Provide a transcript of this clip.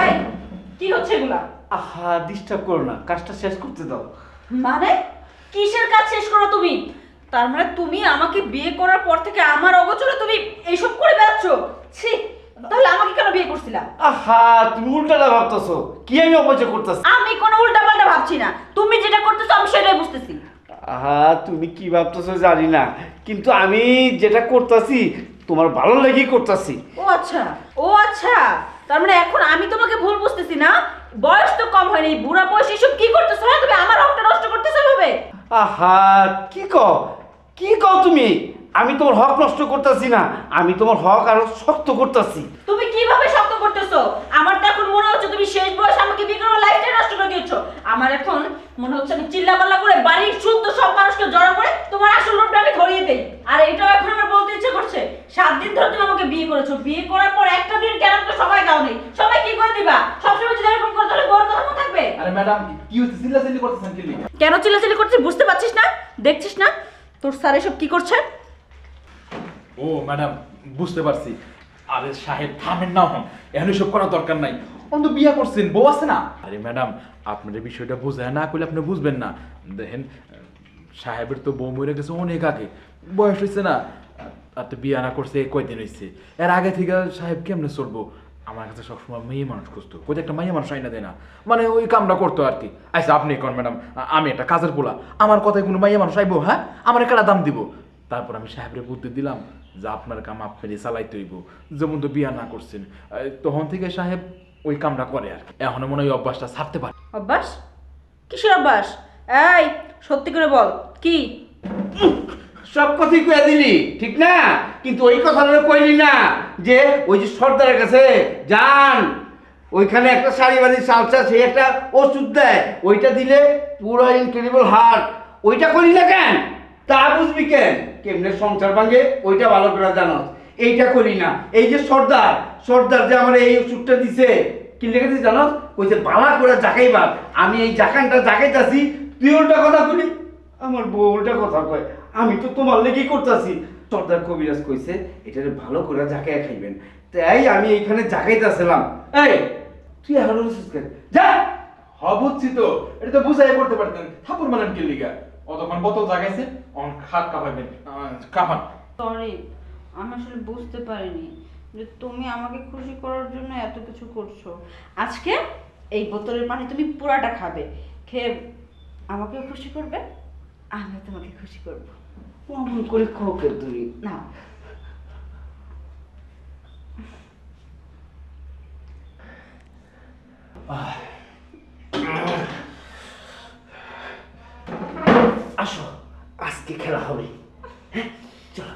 এই কি হচ্ছে এগুলা? আহা ডিস্টার্ব করো না, কাজটা শেষ করতে দাও। মানে কিসের কাজ শেষ করো তুমি? তার মানে তুমি আমাকে বিয়ে করার পর থেকে আমার অগোচরে তুমি এইসব করে বেড়াচ্ছ? ছি, তাহলে আমাকে কেন বিয়ে করছিলা? আহা তুমি উল্টাটা ভাবতেছো, কি আমি অপচয় করতেছি? আমি কোনো উল্টাপাল্টা ভাবছি না, তুমি যেটা করতেছো আমি সেটাই বুঝতেছি। আহা তুমি কি ভাবতেছো জানি না, কিন্তু আমি যেটা করতেছি তোমার ভালো লেগেই করতেছি। ও আচ্ছা, ও আচ্ছা, তার মানে এখন আমি তোমাকে ভুল বুঝতেছি না? বয়স তো কম হয়নি, বুড়া বয়সে এসব কি করতেছো? হ্যাঁ, তুমি আমার রক্তটা নষ্ট করতেছো ভাবে? আহা কি কও তুমি? আমি তোমার হক নষ্ট করতেছি না, আমি তোমার হক আরো শক্ত করতেছি। তুমি কিভাবে শক্ত করতেছো? আমার তো এখন মনে হচ্ছে তুমি শেষ বয়সে আমাকে বিয়ে করার লাইফটাই নষ্ট করে দিয়েছো। আমার এখন মনে হচ্ছে আমি চিল্লাপাল্লা করে বাড়ির শুদ্ধ সব মানুষকে জড়ো করে তোমার আসল রূপটা আমি ধরিয়ে দেই। আর এটাও এখন আমার বলতে ইচ্ছে করছে, 7 দিন ধরে তুমি আমাকে বিয়ে করেছো, বিয়ে করার পর একটা দিন কেন তো সবাই দাও নেই, সবাই কি করে দিবা? সবসময় যদি এরকম করতে হলে বড় কথা মনে থাকবে? আরে ম্যাডাম কি হচ্ছে, চিল্লাচিল্লি করতেছেন কি লিগে? কেন চিল্লাচিল্লি করছিস বুঝতে পারছিস না? দেখছিস না তোর স্যার এসব কি করছে? ও ম্যাডাম বুঝতে পারছি। আরে সাহেব থামেন না, হন এখন এসব করার দরকার নাই। অন্ত বিয়া করছেন, বউ আছে না। আরে ম্যাডাম আপনার এই বিষয়টা বোঝায় না করলে আপনি বুঝবেন না। দেখেন সাহেবের তো বউ মরে গেছে অনেক আগে, বয়স হয়েছে না, আর তো বিয়া না করছে কয়দিন হয়েছে। এর আগে থেকে সাহেব কেমনে চলবো? আমার কাছে সবসময় মেয়ে মানুষ খুঁজতো, কোথায় একটা মেয়ে মানুষ আইনা দেয় না, মানে ওই কামটা করতো আর কি। আচ্ছা আপনি কোন ম্যাডাম, আমি একটা কাজের পোলা, আমার কথায় কোনো মেয়ে মানুষ আইবো? হ্যাঁ, আমার একটা দাম দিব। তারপর আমি সাহেবরে বুদ্ধি দিলাম যে আপনার কাম আপনারই চালাইতে হইব, যেমন তো বিয়া না করছেন। তখন থেকে সাহেব ওই কামটা করে আর কি। এখনো মনে হয় অভ্যাসটা ছাড়তে পারে। অভ্যাস? কিসের অভ্যাস? এই সত্যি করে বল কি? সব কথাই কয়ে দিলি ঠিক না, কিন্তু ওই কথাটা কইলি না যে ওই যে সর্দারের কাছে যান, ওইখানে একটা সারিবাদী সালসা, সেই একটা ওষুধ দেয়, ওইটা দিলে পুরো ইনক্রেডিবল হার্ট, ওইটা করি না কেন? তা বুঝবি কেন কেমনে সংসার ভাঙে, ওইটা ভালো করে জানো। এইটা করি না। এই যে সর্দার যে আমার এই ওষুধটা দিছে, কি লিখেছিস জানো? কইছে বালা করে জাকাইবার। আমি এই জাকানটা জাকাইতাছি, তুই উল্টা কথা বলি, আমার বউ উল্টা কথা কয়। আমি তো তোমার লেগেই করতেছি। সর্দার কবিরাজ কইছে এটারে ভালো করে জাকাইয়া খাইবেন, তাই আমি এইখানে জাকাইতাছিলাম। এই তুই এখন যা। বুঝছি তো, এটা তো বুঝাই করতে পারতেন, থাপুর মানেন কি লিগা? অতক্ষণ বোতল জাগাইছে, অন খাট কাঁপাইবেন, কাঁপান। সরি, আমি আসলে বুঝতে পারিনি যে তুমি আমাকে খুশি করার জন্য এত কিছু করছো। আজকে এই বোতলের পানি তুমি পুরাটা খাবে, খেয়ে আমাকেও খুশি করবে, আমিও তোমাকে খুশি করব। অমন করে খোকে তুই না, আসো, আজকে খেলা হবে। হ্যাঁ চলো।